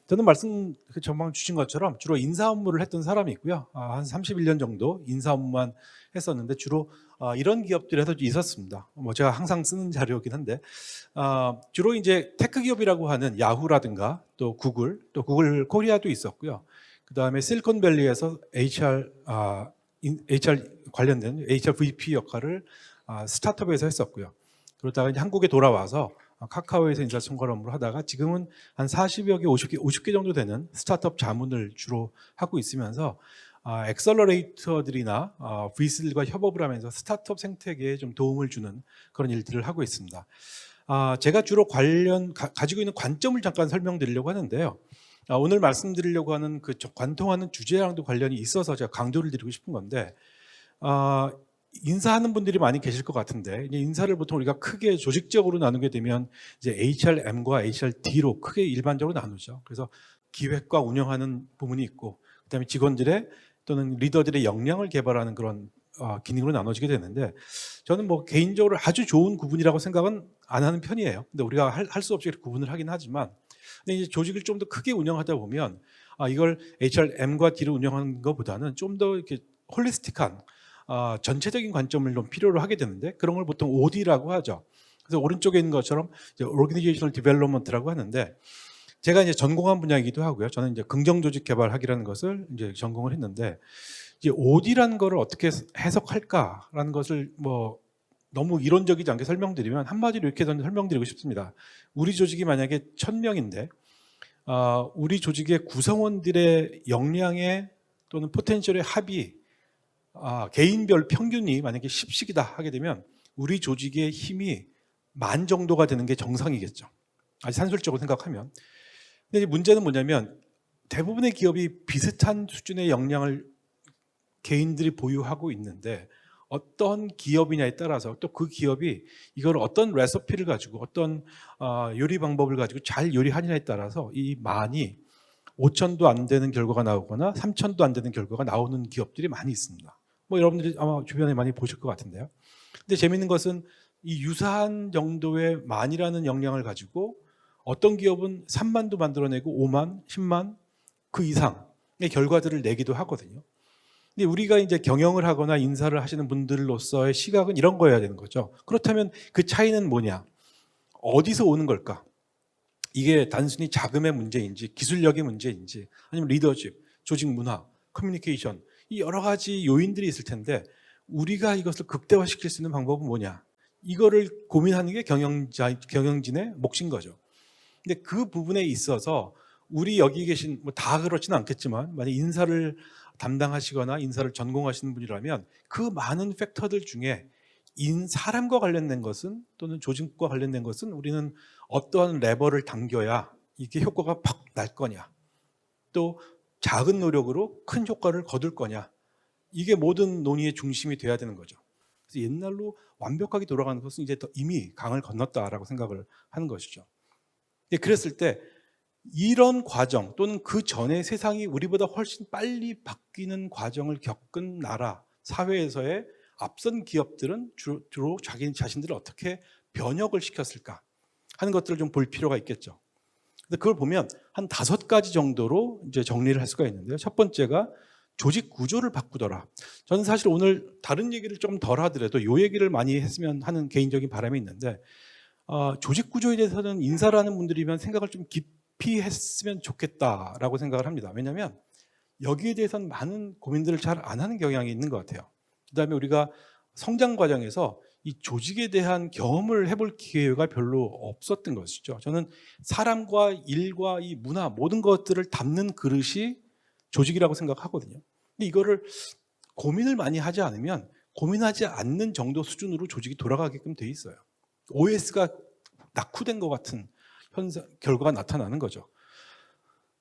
저는 말씀 전망 주신 것처럼 주로 인사 업무를 했던 사람이고요. 한 31년 정도 인사 업무만 했었는데 주로 이런 기업들에서 있었습니다. 뭐 제가 항상 쓰는 자료이긴 한데 주로 이제 테크 기업이라고 하는 야후라든가 또 구글 코리아도 있었고요. 그 다음에 실리콘밸리에서 HR 관련된 HR VP 역할을 스타트업에서 했었고요. 그러다가 이제 한국에 돌아와서 카카오에서 인사청괄 업무를 하다가 지금은 한 40여 개, 50개 정도 되는 스타트업 자문을 주로 하고 있으면서 엑셀러레이터들이나 VC들과 협업을 하면서 스타트업 생태계에 좀 도움을 주는 그런 일들을 하고 있습니다. 제가 주로 가지고 있는 관점을 잠깐 설명드리려고 하는데요. 오늘 말씀드리려고 하는 그 관통하는 주제랑도 관련이 있어서 제가 강조를 드리고 싶은 건데 인사하는 분들이 많이 계실 것 같은데 인사를 보통 우리가 크게 조직적으로 나누게 되면 이제 HRM과 HRD로 크게 일반적으로 나누죠. 그래서 기획과 운영하는 부분이 있고 그다음에 직원들의 또는 리더들의 역량을 개발하는 그런 기능으로 나눠지게 되는데 저는 뭐 개인적으로 아주 좋은 구분이라고 생각은 안 하는 편이에요. 근데 우리가 할 수 없이 구분을 하긴 하지만 근데 이제 조직을 좀 더 크게 운영하다 보면 이걸 HRM과 D로 운영하는 것보다는 좀 더 이렇게 홀리스틱한 전체적인 관점을 좀 필요로 하게 되는데 그런 걸 보통 OD라고 하죠. 그래서 오른쪽에 있는 것처럼 이제 Organizational Development라고 하는데 제가 이제 전공한 분야이기도 하고요. 저는 이제 긍정 조직 개발학이라는 것을 이제 전공을 했는데 이제 OD라는 거를 어떻게 해석할까라는 것을 뭐 너무 이론적이지 않게 설명드리면 한마디로 이렇게 설명드리고 싶습니다. 우리 조직이 만약에 1000명인데 우리 조직의 구성원들의 역량의 또는 포텐셜의 합이 개인별 평균이 만약에 10씩이다 하게 되면 우리 조직의 힘이 10,000 정도가 되는 게 정상이겠죠. 아주 산술적으로 생각하면. 근데 문제는 뭐냐면 대부분의 기업이 비슷한 수준의 역량을 개인들이 보유하고 있는데 어떤 기업이냐에 따라서 또 그 기업이 이걸 어떤 레시피를 가지고 어떤 요리 방법을 가지고 잘 요리하느냐에 따라서 이 많이 5,000도 안 되는 결과가 나오거나 3,000도 안 되는 결과가 나오는 기업들이 많이 있습니다. 뭐 여러분들이 아마 주변에 많이 보실 것 같은데요. 근데 재미있는 것은 이 유사한 정도의 만이라는 역량을 가지고 어떤 기업은 3만도 만들어내고 5만, 10만 그 이상의 결과들을 내기도 하거든요. 근데 우리가 이제 경영을 하거나 인사를 하시는 분들로서의 시각은 이런 거여야 되는 거죠. 그렇다면 그 차이는 뭐냐? 어디서 오는 걸까? 이게 단순히 자금의 문제인지 기술력의 문제인지 아니면 리더십, 조직 문화, 커뮤니케이션 이 여러 가지 요인들이 있을 텐데 우리가 이것을 극대화시킬 수 있는 방법은 뭐냐? 이거를 고민하는 게 경영진의 몫인 거죠. 근데 그 부분에 있어서 우리 여기 계신 뭐 다 그렇지는 않겠지만 만약 인사를 담당하시거나 인사를 전공하시는 분이라면 그 많은 팩터들 중에 사람과 관련된 것은 또는 조직과 관련된 것은 우리는 어떠한 레버를 당겨야 이게 효과가 팍 날 거냐 또 작은 노력으로 큰 효과를 거둘 거냐 이게 모든 논의의 중심이 돼야 되는 거죠. 그래서 옛날로 완벽하게 돌아가는 것은 이제 이미 강을 건넜다라고 생각을 하는 것이죠. 그랬을 때 이런 과정 또는 그 전에 세상이 우리보다 훨씬 빨리 바뀌는 과정을 겪은 나라, 사회에서의 앞선 기업들은 주로 자기 자신들을 어떻게 변혁을 시켰을까 하는 것들을 좀 볼 필요가 있겠죠. 근데 그걸 보면 한 5가지 정도로 이제 정리를 할 수가 있는데요. 첫 번째가 조직 구조를 바꾸더라. 저는 사실 오늘 다른 얘기를 좀 덜 하더라도 이 얘기를 많이 했으면 하는 개인적인 바람이 있는데 조직 구조에 대해서는 인사라는 분들이면 생각을 좀 깊이 했으면 좋겠다라고 생각을 합니다. 왜냐하면 여기에 대해서는 많은 고민들을 잘 안 하는 경향이 있는 것 같아요. 그다음에 우리가 성장 과정에서 이 조직에 대한 경험을 해볼 기회가 별로 없었던 것이죠. 저는 사람과 일과 이 문화 모든 것들을 담는 그릇이 조직이라고 생각하거든요. 근데 이거를 고민을 많이 하지 않으면 고민하지 않는 정도 수준으로 조직이 돌아가게끔 돼 있어요. OS가 낙후된 것 같은 결과가 나타나는 거죠.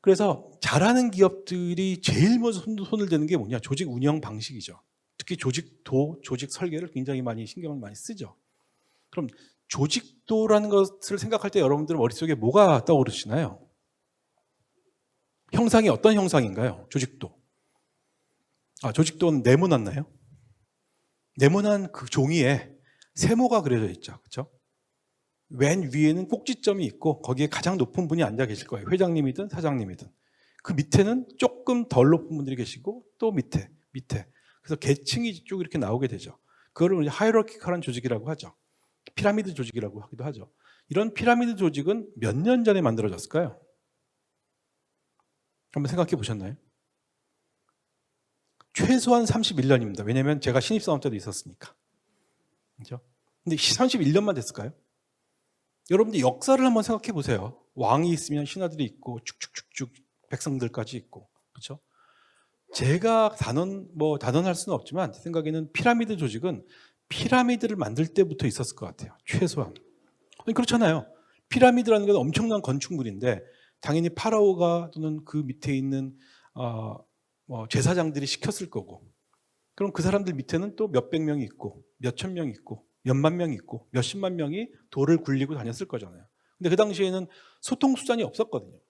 그래서 잘하는 기업들이 제일 먼저 손을 대는 게 뭐냐? 조직 운영 방식이죠. 특히 조직도, 조직 설계를 굉장히 많이 신경을 많이 쓰죠. 그럼 조직도라는 것을 생각할 때 여러분들 머릿속에 뭐가 떠오르시나요? 형상이 어떤 형상인가요? 조직도. 조직도는 네모났나요? 네모난 그 종이에 세모가 그려져 있죠. 그렇죠? 맨 위에는 꼭지점이 있고 거기에 가장 높은 분이 앉아 계실 거예요. 회장님이든 사장님이든. 그 밑에는 조금 덜 높은 분들이 계시고 또 밑에. 그래서 계층이 쭉 이렇게 나오게 되죠. 그거를 우리 하이어러키컬한 조직이라고 하죠. 피라미드 조직이라고 하기도 하죠. 이런 피라미드 조직은 몇 년 전에 만들어졌을까요? 한번 생각해 보셨나요? 최소한 31년입니다. 왜냐하면 제가 신입사원 때도 있었으니까. 그렇죠? 근데 31년만 됐을까요? 여러분들 역사를 한번 생각해 보세요. 왕이 있으면 신하들이 있고 쭉쭉쭉쭉 백성들까지 있고. 그렇죠? 제가 단언할 수는 없지만 제 생각에는 피라미드 조직은 피라미드를 만들 때부터 있었을 것 같아요. 최소한. 그렇잖아요. 피라미드라는 건 엄청난 건축물인데 당연히 파라오가 또는 그 밑에 있는 제사장들이 시켰을 거고, 그럼 그 사람들 밑에는 또 몇백 명이 있고 몇천 명이 있고 몇만 명이 있고 몇십만 명이 돌을 굴리고 다녔을 거잖아요. 근데 그 당시에는 소통 수단이 없었거든요.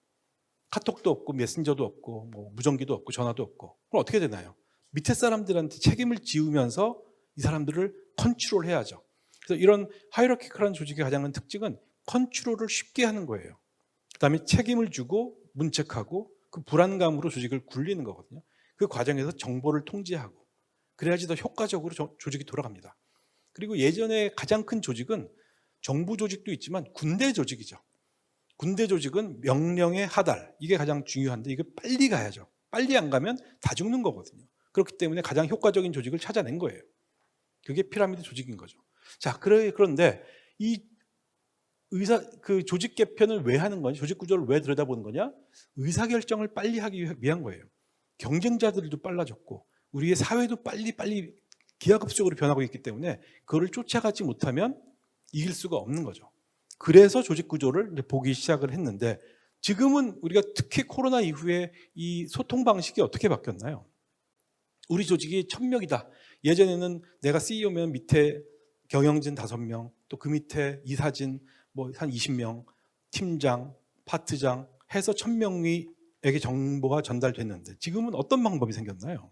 카톡도 없고 메신저도 없고 뭐 무전기도 없고 전화도 없고. 그럼 어떻게 되나요? 밑에 사람들한테 책임을 지우면서 이 사람들을 컨트롤해야죠. 그래서 이런 하이어러키컬한 조직의 가장 큰 특징은 컨트롤을 쉽게 하는 거예요. 그다음에 책임을 주고 문책하고 그 불안감으로 조직을 굴리는 거거든요. 그 과정에서 정보를 통제하고 그래야지 더 효과적으로 조직이 돌아갑니다. 그리고 예전에 가장 큰 조직은 정부 조직도 있지만 군대 조직이죠. 군대 조직은 명령의 하달, 이게 가장 중요한데 이게 빨리 가야죠. 빨리 안 가면 다 죽는 거거든요. 그렇기 때문에 가장 효과적인 조직을 찾아낸 거예요. 그게 피라미드 조직인 거죠. 자, 그런데 이 조직 개편을 왜 하는 거냐? 조직 구조를 왜 들여다보는 거냐? 의사결정을 빨리 하기 위한 거예요. 경쟁자들도 빨라졌고 우리의 사회도 빨리 기하급수적으로 변하고 있기 때문에 그거를 쫓아가지 못하면 이길 수가 없는 거죠. 그래서 조직 구조를 이제 보기 시작을 했는데 지금은 우리가 특히 코로나 이후에 이 소통 방식이 어떻게 바뀌었나요? 우리 조직이 1000명이다. 예전에는 내가 CEO면 밑에 경영진 5명, 또 그 밑에 이사진 한 20명, 팀장, 파트장 해서 1000명에게 정보가 전달됐는데 지금은 어떤 방법이 생겼나요?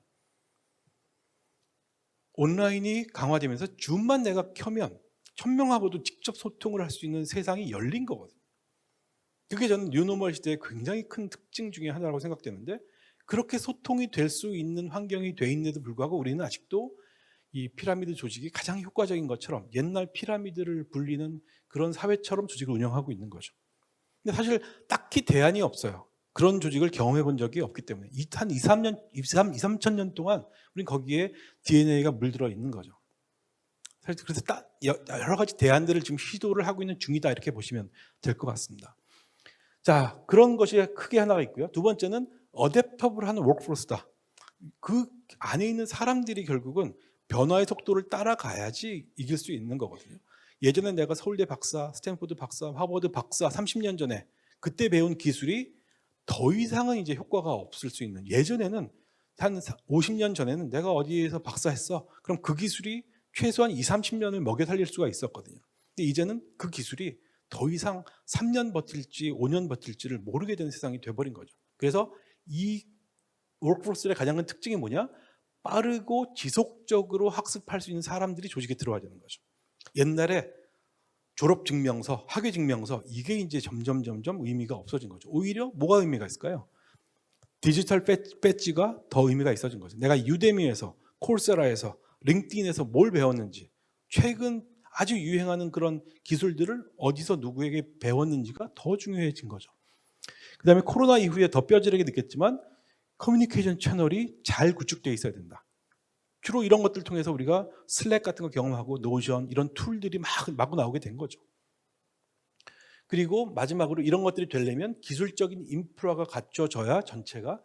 온라인이 강화되면서 줌만 내가 켜면 1000명하고도 직접 소통을 할 수 있는 세상이 열린 거거든요. 그게 저는 뉴노멀 시대의 굉장히 큰 특징 중에 하나라고 생각되는데 그렇게 소통이 될 수 있는 환경이 돼 있는데도 불구하고 우리는 아직도 이 피라미드 조직이 가장 효과적인 것처럼 옛날 피라미드를 불리는 그런 사회처럼 조직을 운영하고 있는 거죠. 근데 사실 딱히 대안이 없어요. 그런 조직을 경험해 본 적이 없기 때문에 한 2, 3천 년 동안 우리는 거기에 DNA가 물들어 있는 거죠. 그래서 여러 가지 대안들을 지금 시도를 하고 있는 중이다 이렇게 보시면 될 것 같습니다. 자, 그런 것이 크게 하나가 있고요. 두 번째는 어댑터블한 워크포스다. 그 안에 있는 사람들이 결국은 변화의 속도를 따라가야지 이길 수 있는 거거든요. 예전에 내가 서울대 박사, 스탠포드 박사, 하버드 박사 30년 전에 그때 배운 기술이 더 이상은 이제 효과가 없을 수 있는, 예전에는 한 50년 전에는 내가 어디에서 박사했어. 그럼 그 기술이 최소한 2, 30년을 먹여 살릴 수가 있었거든요. 근데 이제는 그 기술이 더 이상 3년 버틸지 5년 버틸지를 모르게 되는 세상이 돼버린 거죠. 그래서 이 워크포스의 가장 큰 특징이 뭐냐? 빠르고 지속적으로 학습할 수 있는 사람들이 조직에 들어와야 되는 거죠. 옛날에 졸업증명서, 학위증명서 이게 이제 점점 의미가 없어진 거죠. 오히려 뭐가 의미가 있을까요? 디지털 배지가 더 의미가 있어진 거죠. 내가 유데미에서, 콜세라에서, 링크드인에서 뭘 배웠는지, 최근 아주 유행하는 그런 기술들을 어디서 누구에게 배웠는지가 더 중요해진 거죠. 그 다음에 코로나 이후에 더 뼈저리게 느꼈지만 커뮤니케이션 채널이 잘 구축되어 있어야 된다. 주로 이런 것들을 통해서 우리가 슬랙 같은 거 경험하고 노션 이런 툴들이 막 나오게 된 거죠. 그리고 마지막으로 이런 것들이 되려면 기술적인 인프라가 갖춰져야 전체가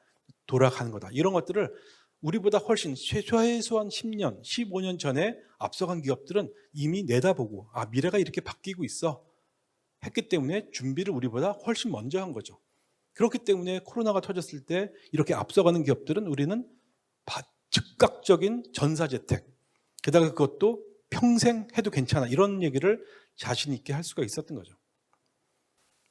돌아가는 거다. 이런 것들을 우리보다 훨씬 최소한 10년, 15년 전에 앞서간 기업들은 이미 내다보고 미래가 이렇게 바뀌고 있어 했기 때문에 준비를 우리보다 훨씬 먼저 한 거죠. 그렇기 때문에 코로나가 터졌을 때 이렇게 앞서가는 기업들은 우리는 즉각적인 전사재택, 게다가 그것도 평생 해도 괜찮아 이런 얘기를 자신 있게 할 수가 있었던 거죠.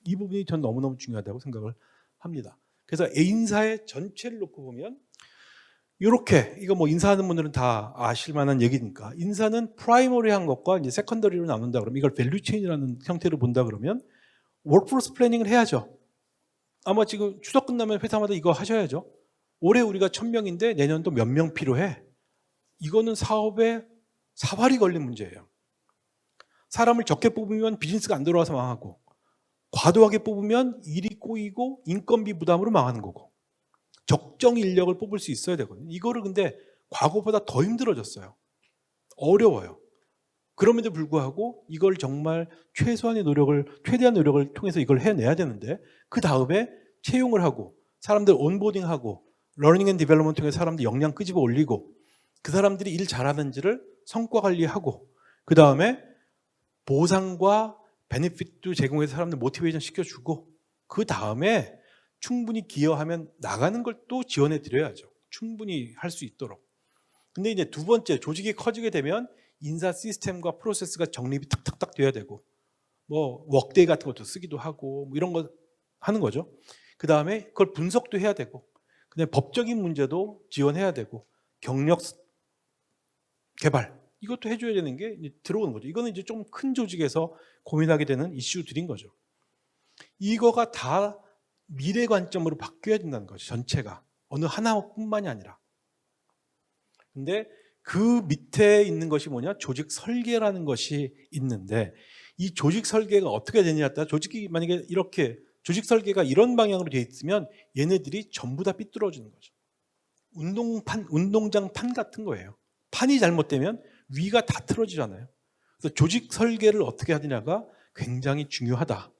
이 부분이 전 너무너무 중요하다고 생각을 합니다. 그래서 A인사의 전체를 놓고 보면 이렇게 이거 뭐 인사하는 분들은 다 아실 만한 얘기니까 인사는 프라이머리한 것과 이제 세컨더리로 나눈다 그러면 이걸 밸류 체인이라는 형태로 본다 그러면 워크포스 플래닝을 해야죠. 아마 지금 추석 끝나면 회사마다 이거 하셔야죠. 올해 우리가 1000명인데 내년도 몇 명 필요해? 이거는 사업에 사활이 걸린 문제예요. 사람을 적게 뽑으면 비즈니스가 안 돌아와서 망하고 과도하게 뽑으면 일이 꼬이고 인건비 부담으로 망하는 거고 적정 인력을 뽑을 수 있어야 되거든요. 이거를 근데 과거보다 더 힘들어졌어요. 어려워요. 그럼에도 불구하고 이걸 정말 최대한 노력을 통해서 이걸 해내야 되는데 그 다음에 채용을 하고 사람들 온보딩하고 러닝 앤 디벨롭먼트 통해서 사람들 역량 끄집어 올리고 그 사람들이 일 잘하는지를 성과 관리하고 그 다음에 보상과 베네핏도 제공해서 사람들 모티베이션 시켜주고 그 다음에 충분히 기여하면 나가는 걸 또 지원해 드려야죠. 충분히 할 수 있도록. 근데 이제 두 번째 조직이 커지게 되면 인사 시스템과 프로세스가 정립이 탁탁탁 돼야 되고 뭐 웍데이 같은 것도 쓰기도 하고 뭐 이런 거 하는 거죠. 그 다음에 그걸 분석도 해야 되고 그다음에 법적인 문제도 지원해야 되고 경력 개발 이것도 해줘야 되는 게 이제 들어오는 거죠. 이거는 이제 좀 큰 조직에서 고민하게 되는 이슈들인 거죠. 이거가 다 미래 관점으로 바뀌어야 된다는 거죠. 전체가 어느 하나뿐만이 아니라. 근데 그 밑에 있는 것이 뭐냐? 조직 설계라는 것이 있는데 이 조직 설계가 어떻게 되느냐에 따라 조직이 만약에 이렇게 조직 설계가 이런 방향으로 되어 있으면 얘네들이 전부 다 삐뚤어지는 거죠. 운동장 판 같은 거예요. 판이 잘못되면 위가 다 틀어지잖아요. 그래서 조직 설계를 어떻게 하느냐가 굉장히 중요하다.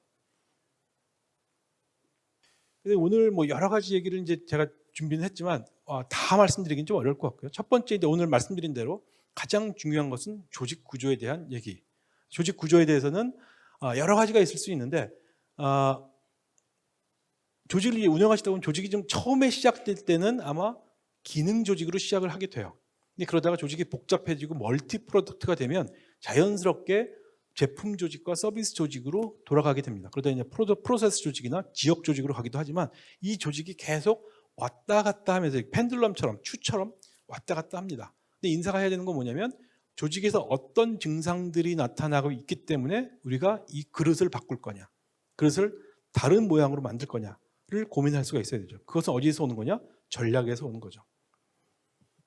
근데 오늘 뭐 여러 가지 얘기를 이제 제가 준비는 했지만 다 말씀드리긴 좀 어려울 것 같고요. 첫 번째 이제 오늘 말씀드린 대로 가장 중요한 것은 조직 구조에 대한 얘기. 조직 구조에 대해서는 여러 가지가 있을 수 있는데 조직을 운영하시다 보면 조직이 좀 처음에 시작될 때는 아마 기능 조직으로 시작을 하게 돼요. 근데 그러다가 조직이 복잡해지고 멀티 프로덕트가 되면 자연스럽게 제품 조직과 서비스 조직으로 돌아가게 됩니다. 그러다 이제 프로세스 조직이나 지역 조직으로 가기도 하지만 이 조직이 계속 왔다 갔다 하면서 펜들럼처럼 추처럼 왔다 갔다 합니다. 근데 인사가 해야 되는 건 뭐냐면 조직에서 어떤 증상들이 나타나고 있기 때문에 우리가 이 그릇을 바꿀 거냐, 그릇을 다른 모양으로 만들 거냐를 고민할 수가 있어야 되죠. 그것은 어디에서 오는 거냐? 전략에서 오는 거죠.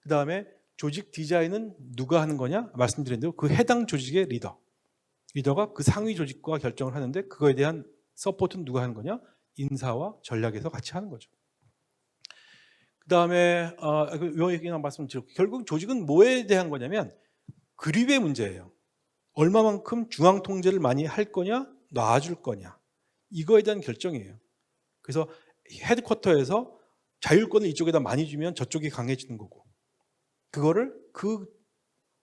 그 다음에 조직 디자인은 누가 하는 거냐? 말씀드린 대로 그 해당 조직의 리더가 그 상위 조직과 결정을 하는데 그거에 대한 서포트는 누가 하는 거냐? 인사와 전략에서 같이 하는 거죠. 그 다음에 이 얘기나 말씀드렸고 결국 조직은 뭐에 대한 거냐면 그립의 문제예요. 얼마만큼 중앙 통제를 많이 할 거냐, 놔줄 거냐 이거에 대한 결정이에요. 그래서 헤드쿼터에서 자율권을 이쪽에다 많이 주면 저쪽이 강해지는 거고 그거를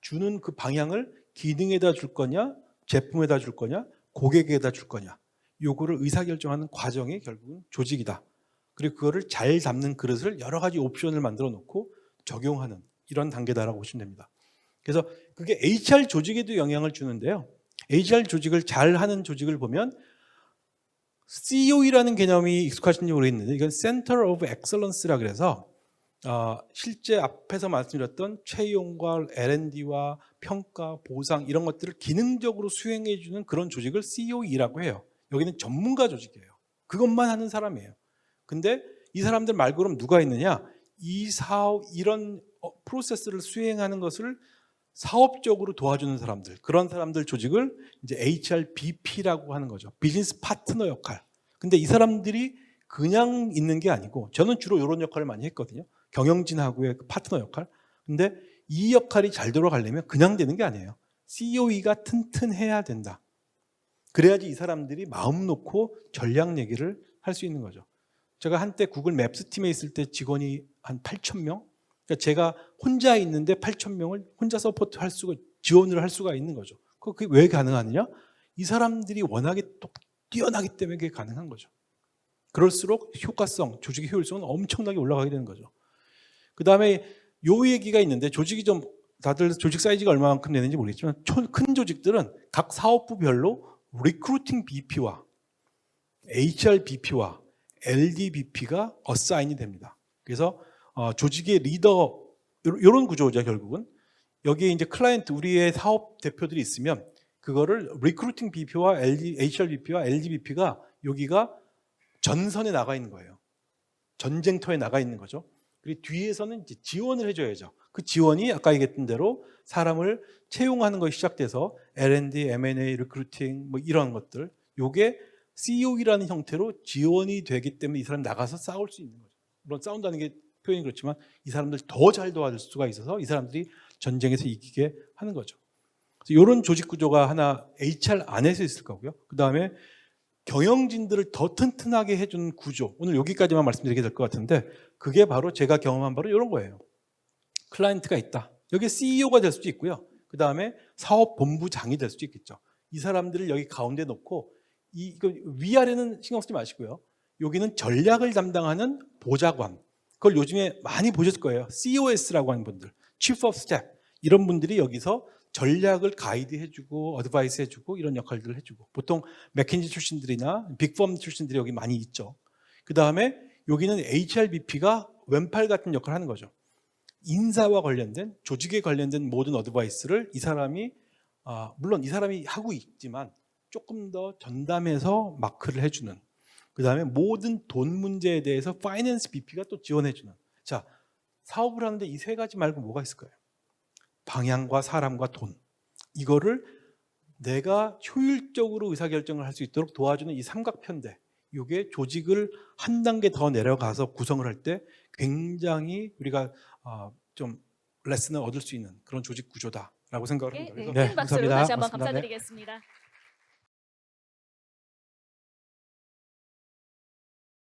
주는 그 방향을 기능에다 줄 거냐, 제품에다 줄 거냐, 고객에다 줄 거냐 요거를 의사결정하는 과정이 결국은 조직이다. 그리고 그거를 잘 잡는 그릇을 여러 가지 옵션을 만들어 놓고 적용하는 이런 단계다라고 보시면 됩니다. 그래서 그게 HR 조직에도 영향을 주는데요. HR 조직을 잘하는 조직을 보면 COE라는 개념이 익숙하신지 모르겠는데 이건 Center of Excellence라 그래서 실제 앞에서 말씀드렸던 채용과 L&D와 평가, 보상 이런 것들을 기능적으로 수행해 주는 그런 조직을 COE라고 해요. 여기는 전문가 조직이에요. 그것만 하는 사람이에요. 근데 이 사람들 말고 그럼 누가 있느냐? 이런 프로세스를 수행하는 것을 사업적으로 도와주는 사람들, 그런 사람들 조직을 이제 HRBP라고 하는 거죠. 비즈니스 파트너 역할. 근데 이 사람들이 그냥 있는 게 아니고 저는 주로 이런 역할을 많이 했거든요. 경영진하고의 파트너 역할. 근데 이 역할이 잘 돌아가려면 그냥 되는 게 아니에요. COE가 튼튼해야 된다. 그래야지 이 사람들이 마음 놓고 전략 얘기를 할 수 있는 거죠. 제가 한때 구글 맵스 팀에 있을 때 직원이 한 8,000명? 그러니까 제가 혼자 있는데 8,000명을 혼자 지원을 할 수가 있는 거죠. 그게 왜 가능하느냐? 이 사람들이 워낙에 뛰어나기 때문에 그게 가능한 거죠. 그럴수록 효과성, 조직의 효율성은 엄청나게 올라가게 되는 거죠. 그 다음에 요 얘기가 있는데 조직이 좀 다들 조직 사이즈가 얼마만큼 되는지 모르겠지만 큰 조직들은 각 사업부별로 리크루팅 BP와 HR BP와 LD BP가 어사인이 됩니다. 그래서 조직의 리더 이런 구조죠. 결국은 여기에 이제 클라이언트 우리의 사업 대표들이 있으면 그거를 리크루팅 BP와 HR BP와 LD BP가 여기가 전선에 나가 있는 거예요. 전쟁터에 나가 있는 거죠. 그리고 뒤에서는 이제 지원을 해줘야죠. 그 지원이 아까 얘기했던 대로 사람을 채용하는 것이 시작돼서 L&D, M&A, 리크루팅 뭐 이런 것들, 요게 COE라는 형태로 지원이 되기 때문에 이 사람 나가서 싸울 수 있는 거죠. 물론 싸운다는 게 표현이 그렇지만 이 사람들 더 잘 도와줄 수가 있어서 이 사람들이 전쟁에서 이기게 하는 거죠. 그래서 이런 조직 구조가 하나 HR 안에서 있을 거고요. 그 다음에 경영진들을 더 튼튼하게 해주는 구조. 오늘 여기까지만 말씀드리게 될 것 같은데 그게 바로 제가 경험한 바로 이런 거예요. 클라이언트가 있다. 여기 CEO가 될 수도 있고요. 그 다음에 사업본부장이 될 수도 있겠죠. 이 사람들을 여기 가운데 놓고 위아래는 신경 쓰지 마시고요. 여기는 전략을 담당하는 보좌관. 그걸 요즘에 많이 보셨을 거예요. COS라고 하는 분들, Chief of Staff 이런 분들이 여기서 전략을 가이드해주고 어드바이스 해주고 이런 역할들을 해주고 보통 맥킨지 출신들이나 빅펌 출신들이 여기 많이 있죠. 그 다음에 여기는 HRBP가 왼팔 같은 역할을 하는 거죠. 인사와 관련된 조직에 관련된 모든 어드바이스를 이 사람이 물론 이 사람이 하고 있지만 조금 더 전담해서 마크를 해주는 그 다음에 모든 돈 문제에 대해서 파이낸스 BP가 또 지원해주는 자 사업을 하는데 이 세 가지 말고 뭐가 있을까요? 방향과 사람과 돈 이거를 내가 효율적으로 의사결정을 할 수 있도록 도와주는 이 삼각편대 이게 조직을 한 단계 더 내려가서 구성을 할 때 굉장히 우리가 좀 레슨을 얻을 수 있는 그런 조직 구조다라고 생각을 합니다. 네, 그래서 큰 박수로 다시 한번 고맙습니다. 네. 감사드리겠습니다.